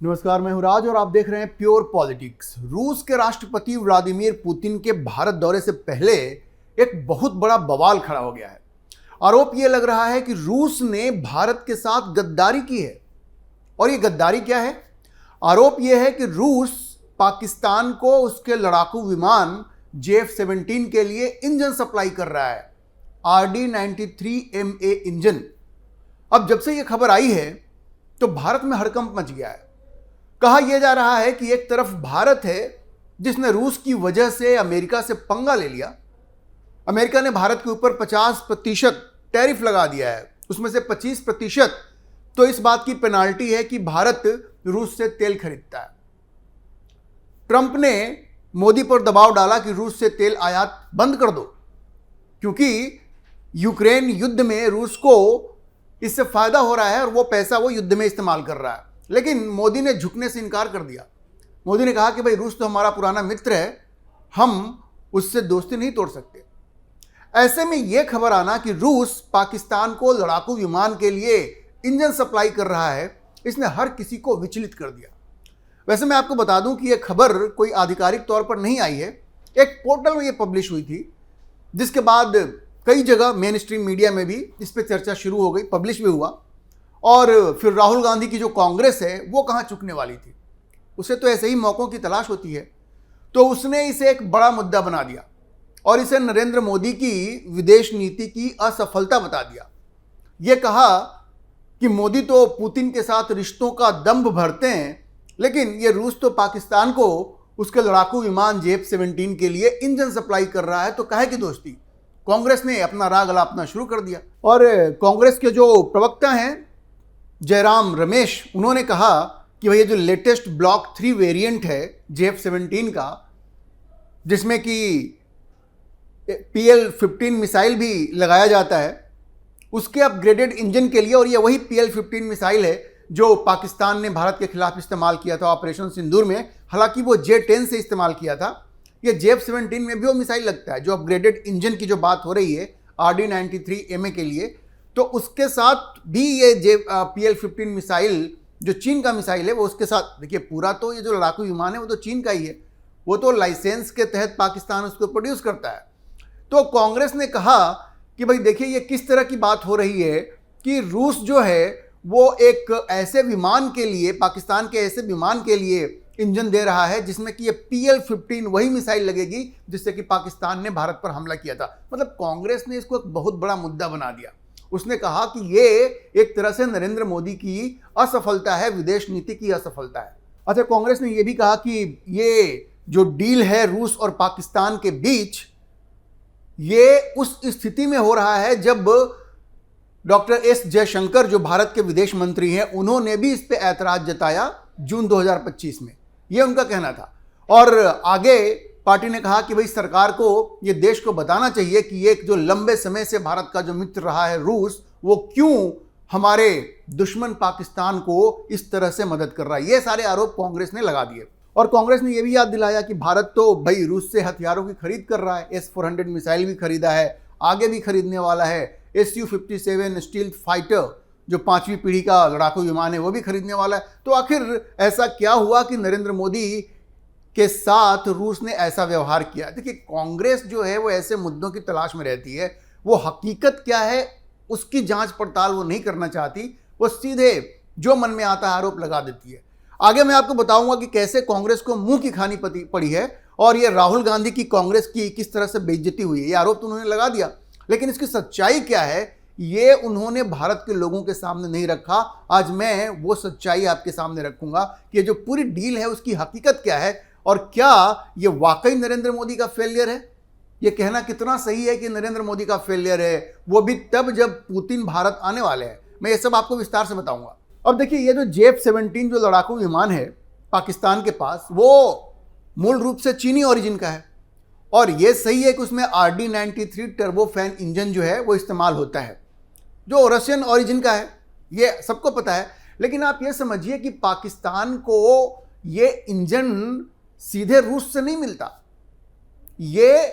नमस्कार, मैं हूं राज और आप देख रहे हैं प्योर पॉलिटिक्स। रूस के राष्ट्रपति व्लादिमीर पुतिन के भारत दौरे से पहले एक बहुत बड़ा बवाल खड़ा हो गया है। आरोप यह लग रहा है कि रूस ने भारत के साथ गद्दारी की है। और ये गद्दारी क्या है? आरोप यह है कि रूस पाकिस्तान को उसके लड़ाकू विमान JF-17 के लिए इंजन सप्लाई कर रहा है, RD-93MA इंजन। अब जब से यह खबर आई है तो भारत में हड़कंप मच गया है। कहा यह जा रहा है कि एक तरफ भारत है जिसने रूस की वजह से अमेरिका से पंगा ले लिया। अमेरिका ने भारत के ऊपर 50% टैरिफ लगा दिया है, उसमें से 25% तो इस बात की पेनाल्टी है कि भारत रूस से तेल खरीदता है। ट्रंप ने मोदी पर दबाव डाला कि रूस से तेल आयात बंद कर दो, क्योंकि यूक्रेन युद्ध में रूस को इससे फायदा हो रहा है और वो पैसा वो युद्ध में इस्तेमाल कर रहा है। लेकिन मोदी ने झुकने से इनकार कर दिया। मोदी ने कहा कि भाई रूस तो हमारा पुराना मित्र है, हम उससे दोस्ती नहीं तोड़ सकते। ऐसे में यह खबर आना कि रूस पाकिस्तान को लड़ाकू विमान के लिए इंजन सप्लाई कर रहा है, इसने हर किसी को विचलित कर दिया। वैसे मैं आपको बता दूं कि यह खबर कोई आधिकारिक तौर पर नहीं आई है, एक पोर्टल में यह पब्लिश हुई थी, जिसके बाद कई जगह मेन स्ट्रीम मीडिया में भी इस पर चर्चा शुरू हो गई, पब्लिश भी हुआ। और फिर राहुल गांधी की जो कांग्रेस है वो कहाँ चुकने वाली थी, उसे तो ऐसे ही मौकों की तलाश होती है, तो उसने इसे एक बड़ा मुद्दा बना दिया और इसे नरेंद्र मोदी की विदेश नीति की असफलता बता दिया। ये कहा कि मोदी तो पुतिन के साथ रिश्तों का दंभ भरते हैं, लेकिन ये रूस तो पाकिस्तान को उसके लड़ाकू विमान JF-17 के लिए इंजन सप्लाई कर रहा है, तो काहे की दोस्ती। कांग्रेस ने अपना राग अलापना शुरू कर दिया और कांग्रेस के जो प्रवक्ता हैं जयराम रमेश, उन्होंने कहा कि भैया जो लेटेस्ट ब्लॉक 3 वेरिएंट है JF-17 का, जिसमें कि PL-15 मिसाइल भी लगाया जाता है, उसके अपग्रेडेड इंजन के लिए, और ये वही PL-15 मिसाइल है जो पाकिस्तान ने भारत के खिलाफ इस्तेमाल किया था ऑपरेशन सिंदूर में। हालांकि वो J-10 से इस्तेमाल किया था, ये JF-17 में भी वो मिसाइल लगता है। जो अपग्रेडेड इंजन की जो बात हो रही है RD-93MA के लिए, तो उसके साथ भी ये PL-15 मिसाइल जो चीन का मिसाइल है वो उसके साथ, देखिए पूरा तो ये जो लड़ाकू विमान है वो तो चीन का ही है, वो तो लाइसेंस के तहत पाकिस्तान उसको प्रोड्यूस करता है। तो कांग्रेस ने कहा कि भाई देखिए ये किस तरह की बात हो रही है कि रूस जो है वो एक ऐसे विमान के लिए, पाकिस्तान के ऐसे विमान के लिए इंजन दे रहा है जिसमें कि ये PL-15 वही मिसाइल लगेगी जिससे कि पाकिस्तान ने भारत पर हमला किया था। मतलब कांग्रेस ने इसको एक बहुत बड़ा मुद्दा बना दिया। उसने कहा कि ये एक तरह से नरेंद्र मोदी की असफलता है, विदेश नीति की असफलता है। अच्छा, कांग्रेस ने यह भी कहा कि ये जो डील है रूस और पाकिस्तान के बीच, ये उस स्थिति में हो रहा है जब डॉक्टर S जयशंकर जो भारत के विदेश मंत्री हैं, उन्होंने भी इस पे ऐतराज जताया जून 2025 में, ये उनका कहना था। और आगे पार्टी ने कहा कि भाई सरकार को ये देश को बताना चाहिए कि ये जो लंबे समय से भारत का जो मित्र रहा है रूस, वो क्यों हमारे दुश्मन पाकिस्तान को इस तरह से मदद कर रहा है। ये सारे आरोप कांग्रेस ने लगा दिए। और कांग्रेस ने यह भी याद दिलाया कि भारत तो भाई रूस से हथियारों की खरीद कर रहा है, S-400 मिसाइल भी खरीदा है, आगे भी खरीदने वाला है। Su-57 स्टील्थ फाइटर जो 5वीं पीढ़ी का लड़ाकू विमान है वो भी खरीदने वाला है। तो आखिर ऐसा क्या हुआ कि नरेंद्र मोदी के साथ रूस ने ऐसा व्यवहार किया? देखिए, कांग्रेस जो है वो ऐसे मुद्दों की तलाश में रहती है, वो हकीकत क्या है उसकी जांच पड़ताल वो नहीं करना चाहती, वो सीधे जो मन में आता है आरोप लगा देती है। आगे मैं आपको बताऊंगा कि कैसे कांग्रेस को मुंह की खानी पड़ी है और ये राहुल गांधी की कांग्रेस की किस तरह से बेइज्जती हुई है। ये आरोप तो उन्होंने लगा दिया, लेकिन इसकी सच्चाई क्या है ये उन्होंने भारत के लोगों के सामने नहीं रखा। आज मैं वो सच्चाई आपके सामने रखूंगा कि जो पूरी डील है उसकी हकीकत क्या है और क्या ये वाकई नरेंद्र मोदी का फेलियर है। ये कहना कितना सही है कि नरेंद्र मोदी का फेलियर है, वो भी तब जब पुतिन भारत आने वाले हैं। मैं ये सब आपको विस्तार से बताऊंगा। अब देखिए, ये जो JF-17 जो लड़ाकू विमान है पाकिस्तान के पास, वो मूल रूप से चीनी ओरिजिन का है और ये सही है कि उसमें RD-93 टर्बोफैन इंजन जो है वो इस्तेमाल होता है, जो रशियन ओरिजिन का है, ये सबको पता है। लेकिन आप ये समझिए कि पाकिस्तान को ये इंजन सीधे रूस से नहीं मिलता। ये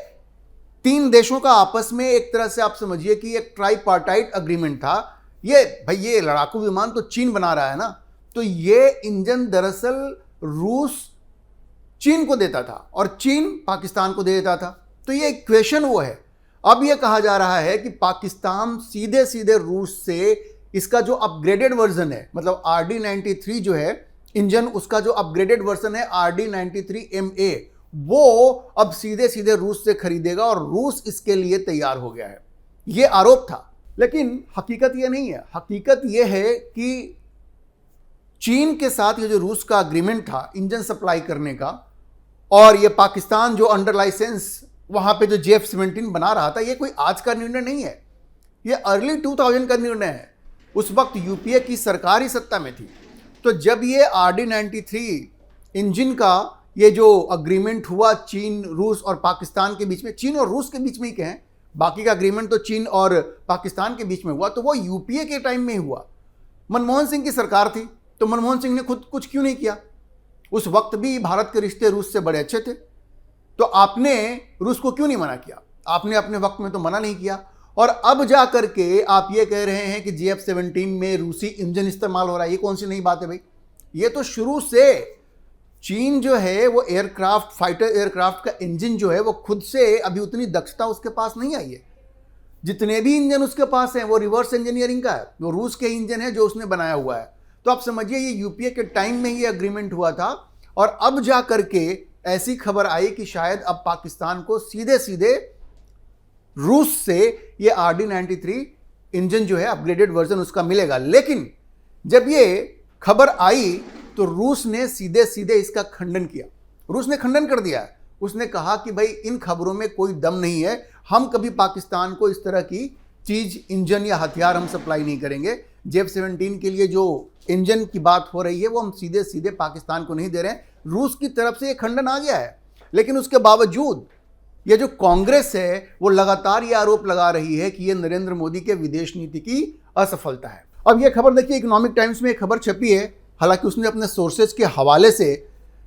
3 देशों का आपस में एक तरह से आप समझिए कि एक ट्राईपार्टाइट अग्रीमेंट था। ये भाई ये लड़ाकू विमान तो चीन बना रहा है ना, तो ये इंजन दरअसल रूस चीन को देता था और चीन पाकिस्तान को दे देता था। तो ये इक्वेशन वो है। अब ये कहा जा रहा है कि पाकिस्तान सीधे सीधे रूस से इसका जो अपग्रेडेड वर्जन है, मतलब RD-93 जो है इंजन, उसका जो अपग्रेडेड वर्जन है RD-93MA, वो अब सीधे सीधे रूस से खरीदेगा और रूस इसके लिए तैयार हो गया है। ये आरोप था, लेकिन हकीकत ये नहीं है। हकीकत ये है कि चीन के साथ ये जो रूस का अग्रीमेंट था इंजन सप्लाई करने का, और ये पाकिस्तान जो अंडर लाइसेंस वहां पे जो JF-17 बना रहा था, ये कोई आज का निर्णय नहीं है, ये अर्ली 2000 का निर्णय है। उस वक्त यूपीए की सरकार ही सत्ता में थी। तो जब ये RD-93 इंजन का ये जो अग्रीमेंट हुआ चीन, रूस और पाकिस्तान के बीच में, चीन और रूस के बीच में ही कहें, बाकी का अग्रीमेंट तो चीन और पाकिस्तान के बीच में हुआ, तो वो यूपीए के टाइम में ही हुआ। मनमोहन सिंह की सरकार थी, तो मनमोहन सिंह ने खुद कुछ क्यों नहीं किया? उस वक्त भी भारत के रिश्ते रूस से बड़े अच्छे थे, तो आपने रूस को क्यों नहीं मना किया? आपने अपने वक्त में तो मना नहीं किया। और अब जा करके आप ये कह रहे हैं कि JF-17 में रूसी इंजन इस्तेमाल हो रहा है। ये कौन सी नई बात है भाई? ये तो शुरू से चीन जो है वो एयरक्राफ्ट, फाइटर एयरक्राफ्ट का इंजन जो है वो खुद से अभी उतनी दक्षता उसके पास नहीं आई है। जितने भी इंजन उसके पास हैं वो रिवर्स इंजीनियरिंग का है, वो रूस के इंजन है जो उसने बनाया हुआ है। तो आप समझिए ये यूपीए के टाइम में ही एग्रीमेंट हुआ था, और अब जा करके ऐसी खबर आई कि शायद अब पाकिस्तान को सीधे सीधे रूस से ये RD-93 इंजन जो है अपग्रेडेड वर्जन उसका मिलेगा। लेकिन जब ये खबर आई तो रूस ने सीधे सीधे इसका खंडन किया। रूस ने खंडन कर दिया है। उसने कहा कि भाई इन खबरों में कोई दम नहीं है, हम कभी पाकिस्तान को इस तरह की चीज, इंजन या हथियार हम सप्लाई नहीं करेंगे। JF-17 के लिए जो इंजन की बात हो रही है वो हम सीधे सीधे पाकिस्तान को नहीं दे रहे हैं। रूस की तरफ से ये खंडन आ गया है। लेकिन उसके बावजूद ये जो कांग्रेस है वो लगातार ये आरोप लगा रही है कि ये नरेंद्र मोदी के विदेश नीति की असफलता है। अब ये खबर देखिए, इकोनॉमिक टाइम्स में एक खबर छपी है, हालांकि उसने अपने सोर्सेज के हवाले से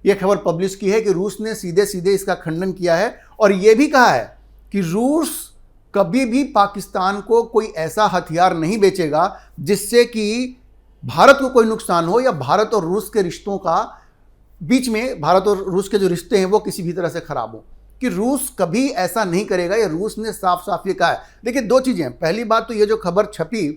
यह खबर पब्लिश की है कि रूस ने सीधे सीधे इसका खंडन किया है और यह भी कहा है कि रूस कभी भी पाकिस्तान को कोई ऐसा हथियार नहीं बेचेगा जिससे कि भारत को कोई नुकसान हो, या भारत और रूस के रिश्तों का बीच में, भारत और रूस के जो रिश्ते हैं वो किसी भी तरह से खराब हो, कि रूस कभी ऐसा नहीं करेगा। ये रूस ने साफ साफ ये कहा है। देखिए दो चीजें हैं। पहली बात तो ये जो खबर छपी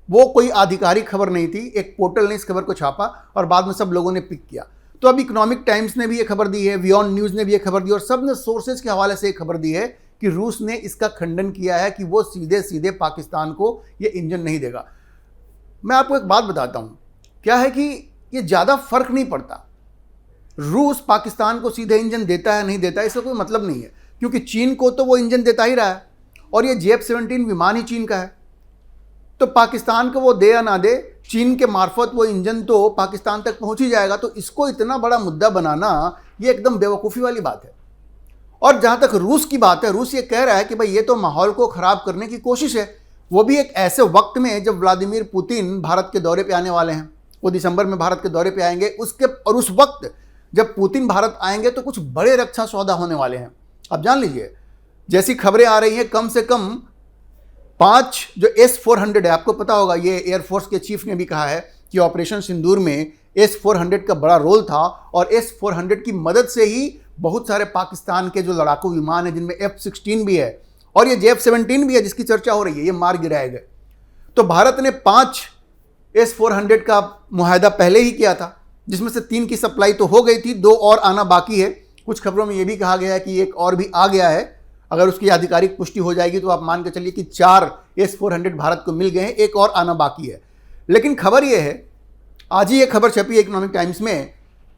वो कोई आधिकारिक खबर नहीं थी, एक पोर्टल ने इस खबर को छापा और बाद में सब लोगों ने पिक किया। तो अब इकोनॉमिक टाइम्स ने भी ये खबर दी है, बियॉन्ड न्यूज ने भी ये खबर दी, और सब ने सोर्सेज के हवाले से ये खबर दी है कि रूस ने इसका खंडन किया है कि वो सीधे सीधे पाकिस्तान को ये इंजन नहीं देगा। मैं आपको एक बात बताता हूं, क्या है कि ये ज़्यादा फर्क नहीं पड़ता रूस पाकिस्तान को सीधे इंजन देता है नहीं देता है, इसका कोई मतलब नहीं है, क्योंकि चीन को तो वो इंजन देता ही रहा है और ये JF-17 विमान ही चीन का है। तो पाकिस्तान को वो दे या ना दे, चीन के मार्फत वो इंजन तो पाकिस्तान तक पहुंच ही जाएगा। तो इसको इतना बड़ा मुद्दा बनाना ये एकदम बेवकूफ़ी वाली बात है। और जहां तक रूस की बात है, रूस ये कह रहा है कि भाई ये तो माहौल को ख़राब करने की कोशिश है, वो भी एक ऐसे वक्त में जब व्लादिमीर पुतिन भारत के दौरे पे आने वाले हैं। वो दिसंबर में भारत के दौरे पे आएंगे, और उस वक्त जब पुतिन भारत आएंगे तो कुछ बड़े रक्षा सौदा होने वाले हैं। अब जान लीजिए, जैसी खबरें आ रही हैं, कम से कम 5 जो S-400 है, आपको पता होगा ये एयरफोर्स के चीफ ने भी कहा है कि ऑपरेशन सिंदूर में S-400 का बड़ा रोल था, और S-400 की मदद से ही बहुत सारे पाकिस्तान के जो लड़ाकू विमान है, जिनमें F-16 भी है और ये JF-17 भी है जिसकी चर्चा हो रही है, ये मार गिराए गए। तो भारत ने 5 S-400 का मुआहदा पहले ही किया था, जिसमें से 3 की सप्लाई तो हो गई थी, 2 और आना बाकी है। कुछ खबरों में यह भी कहा गया है कि एक और भी आ गया है। अगर उसकी आधिकारिक पुष्टि हो जाएगी तो आप मान के चलिए कि 4 S-400 भारत को मिल गए हैं, एक और आना बाकी है। लेकिन खबर यह है, आज ही ये खबर छपी है इकोनॉमिक टाइम्स में,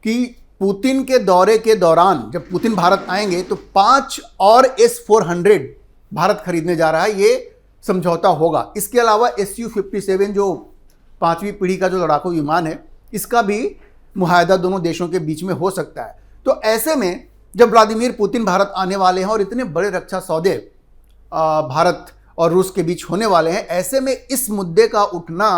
कि पुतिन के दौरे के दौरान जब पुतिन भारत आएंगे तो 5 और S-400 भारत खरीदने जा रहा है, ये समझौता होगा। इसके अलावा Su-57 जो 5वीं पीढ़ी का जो लड़ाकू विमान है, इसका भी मुआहदा दोनों देशों के बीच में हो सकता है। तो ऐसे में जब व्लादिमीर पुतिन भारत आने वाले हैं और इतने बड़े रक्षा सौदे भारत और रूस के बीच होने वाले हैं, ऐसे में इस मुद्दे का उठना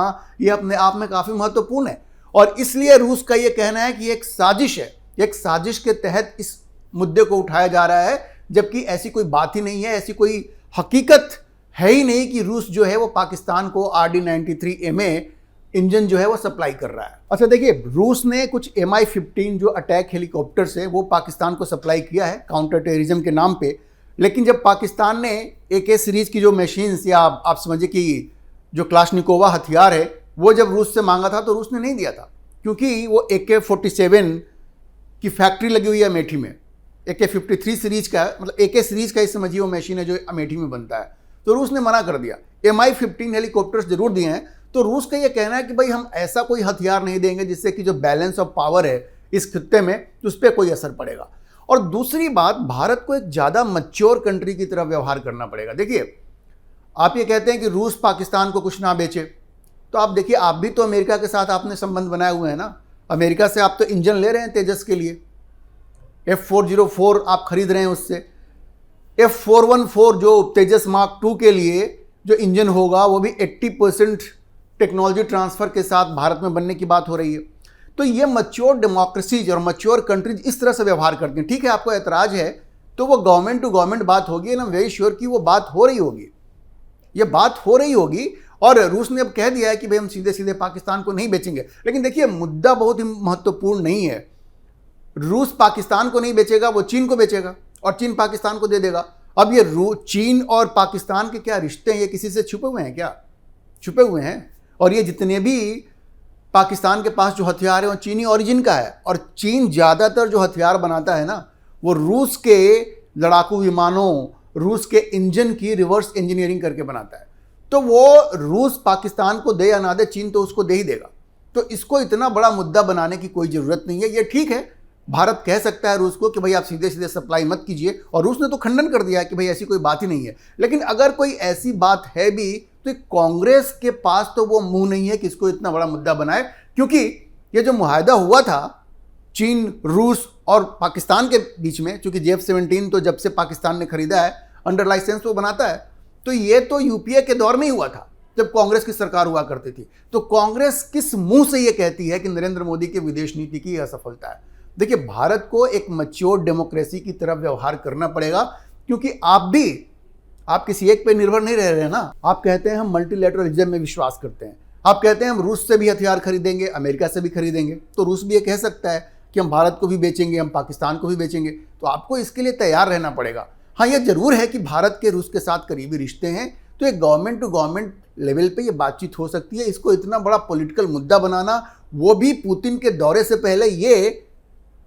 ये अपने आप में काफ़ी महत्वपूर्ण है। और इसलिए रूस का ये कहना है कि एक साजिश है, एक साजिश के तहत इस मुद्दे को उठाया जा रहा है, जबकि ऐसी कोई बात ही नहीं है, ऐसी कोई हकीकत है ही नहीं कि रूस जो है वो पाकिस्तान को RD-93MA इंजन जो है वो सप्लाई कर रहा है। अच्छा देखिए, रूस ने कुछ Mi-15 जो अटैक हेलीकॉप्टर्स है वो पाकिस्तान को सप्लाई किया है काउंटर टेररिज्म के नाम पे। लेकिन जब पाकिस्तान ने AK सीरीज की जो मशीन्स या आप समझिए कि जो क्लाशनिकोवा हथियार है वो जब रूस से मांगा था तो रूस ने नहीं दिया था, क्योंकि वो AK-47 की फैक्ट्री लगी हुई है अमेठी में। AK-53 सीरीज का, मतलब AK सीरीज का ही समझिए वो मशीन है जो अमेठी में बनता है, तो रूस ने मना कर दिया। Mi-15 हेलीकॉप्टर्स जरूर दिए हैं, तो रूस का ये कहना है कि भाई हम ऐसा कोई हथियार नहीं देंगे जिससे कि जो बैलेंस ऑफ पावर है इस खित्ते में उस पर कोई असर पड़ेगा। और दूसरी बात, भारत को एक ज़्यादा मैच्योर कंट्री की तरह व्यवहार करना पड़ेगा। देखिए, आप ये कहते हैं कि रूस पाकिस्तान को कुछ ना बेचे, तो आप देखिए, आप भी तो अमेरिका के साथ आपने संबंध बनाए हुए हैं ना। अमेरिका से आप तो इंजन ले रहे हैं तेजस के लिए, F404 आप खरीद रहे हैं उससे। F414 जो तेजस मार्क 2 के लिए जो इंजन होगा वो भी 80% टेक्नोलॉजी ट्रांसफ़र के साथ भारत में बनने की बात हो रही है। तो ये मैच्योर डेमोक्रेसीज और मैच्योर कंट्रीज इस तरह से व्यवहार करती हैं। ठीक है, आपको ऐतराज है तो वो गवर्नमेंट टू गवर्नमेंट बात होगी, and I am very sure कि वो बात हो रही होगी, ये बात हो रही होगी। और रूस ने अब कह दिया है कि भाई हम सीधे सीधे पाकिस्तान को नहीं बेचेंगे। लेकिन देखिए, मुद्दा बहुत ही महत्वपूर्ण नहीं है। रूस पाकिस्तान को नहीं बेचेगा, वो चीन को बेचेगा और चीन पाकिस्तान को दे देगा। अब ये चीन और पाकिस्तान के क्या रिश्ते हैं, ये किसी से छुपे हुए हैं क्या? छुपे हुए हैं। और ये जितने भी पाकिस्तान के पास जो हथियार है वो चीनी ओरिजिन का है, और चीन ज़्यादातर जो हथियार बनाता है ना वो रूस के लड़ाकू विमानों, रूस के इंजन की रिवर्स इंजीनियरिंग करके बनाता है। तो वो रूस पाकिस्तान को दे या ना दे, चीन तो उसको दे ही देगा। तो इसको इतना बड़ा मुद्दा बनाने की कोई ज़रूरत नहीं है। ये ठीक है, भारत कह सकता है रूस को कि भाई आप सीधे सीधे सप्लाई मत कीजिए, और रूस ने तो खंडन कर दिया है कि भाई ऐसी कोई बात ही नहीं है। लेकिन अगर कोई ऐसी बात है भी तो कांग्रेस के पास तो वो मुंह नहीं है कि इसको इतना बड़ा मुद्दा बनाए, क्योंकि ये जो मुआहदा हुआ था चीन, रूस और पाकिस्तान के बीच में, चूंकि JF-17 तो जब से पाकिस्तान ने खरीदा है अंडर लाइसेंस वो बनाता है, तो ये तो यूपीए के दौर में ही हुआ था जब कांग्रेस की सरकार हुआ करती थी। तो कांग्रेस किस मुंह से ये कहती है कि नरेंद्र मोदी की विदेश नीति की असफलता है? देखिए, भारत को एक मैच्योर डेमोक्रेसी की तरफ व्यवहार करना पड़ेगा, क्योंकि आप किसी एक पे निर्भर नहीं रह रहे हैं ना। आप कहते हैं हम मल्टीलैटरलिज्म में विश्वास करते हैं, आप कहते हैं हम रूस से भी हथियार खरीदेंगे, अमेरिका से भी खरीदेंगे, तो रूस भी ये कह सकता है कि हम भारत को भी बेचेंगे, हम पाकिस्तान को भी बेचेंगे। तो आपको इसके लिए तैयार रहना पड़ेगा। हाँ, ये जरूर है कि भारत के रूस के साथ करीबी रिश्ते हैं, तो एक गवर्नमेंट टू गवर्नमेंट लेवल पे ये बातचीत हो सकती है। इसको इतना बड़ा पॉलिटिकल मुद्दा बनाना, वो भी पुतिन के दौरे से पहले, ये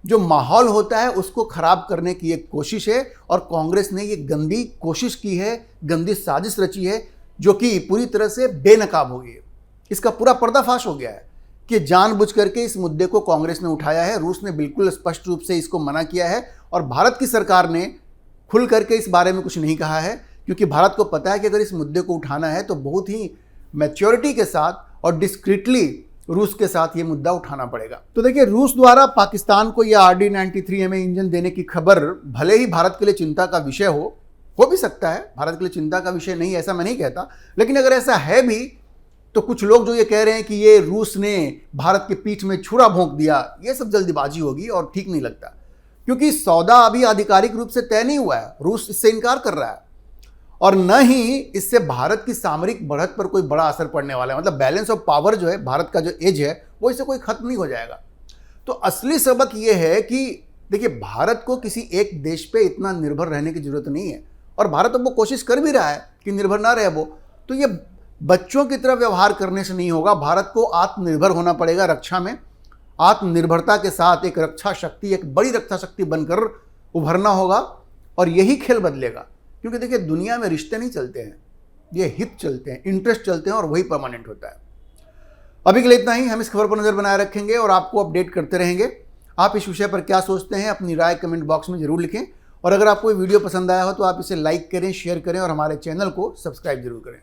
जो माहौल होता है उसको खराब करने की एक कोशिश है। और कांग्रेस ने ये गंदी कोशिश की है, गंदी साजिश रची है, जो कि पूरी तरह से बेनकाब हो गई है। इसका पूरा पर्दाफाश हो गया है कि जानबूझ करके इस मुद्दे को कांग्रेस ने उठाया है। रूस ने बिल्कुल स्पष्ट रूप से इसको मना किया है, और भारत की सरकार ने खुल करके इस बारे में कुछ नहीं कहा है, क्योंकि भारत को पता है कि अगर इस मुद्दे को उठाना है तो बहुत ही मैच्योरिटी के साथ और डिस्क्रीटली रूस के साथ ये मुद्दा उठाना पड़ेगा। तो देखिए, रूस द्वारा पाकिस्तान को यह RD-93 इंजन देने की खबर भले ही भारत के लिए चिंता का विषय हो भी सकता है, भारत के लिए चिंता का विषय नहीं, ऐसा मैं नहीं कहता। लेकिन अगर ऐसा है भी तो कुछ लोग जो ये कह रहे हैं कि ये रूस ने भारत के पीठ में छुरा भोंक दिया, ये सब जल्दीबाजी होगी और ठीक नहीं लगता, क्योंकि सौदा अभी आधिकारिक रूप से तय नहीं हुआ है। रूस इससे इनकार कर रहा है, और न ही इससे भारत की सामरिक बढ़त पर कोई बड़ा असर पड़ने वाला है। मतलब बैलेंस ऑफ पावर जो है, भारत का जो एज है, वो इससे कोई खत्म नहीं हो जाएगा। तो असली सबक ये है कि देखिए, भारत को किसी एक देश पे इतना निर्भर रहने की जरूरत नहीं है, और भारत अब वो कोशिश कर भी रहा है कि निर्भर ना रहे वो। तो ये बच्चों की तरह व्यवहार करने से नहीं होगा। भारत को आत्मनिर्भर होना पड़ेगा रक्षा में। आत्मनिर्भरता के साथ एक रक्षा शक्ति, एक बड़ी रक्षा शक्ति बनकर उभरना होगा, और यही खेल बदलेगा। क्योंकि देखिए, दुनिया में रिश्ते नहीं चलते हैं, ये हित चलते हैं, इंटरेस्ट चलते हैं, और वही परमानेंट होता है। अभी के लिए इतना ही। हम इस खबर पर नजर बनाए रखेंगे और आपको अपडेट करते रहेंगे। आप इस विषय पर क्या सोचते हैं, अपनी राय कमेंट बॉक्स में जरूर लिखें, और अगर आपको ये वीडियो पसंद आया हो तो आप इसे लाइक करें, शेयर करें, और हमारे चैनल को सब्सक्राइब जरूर करें।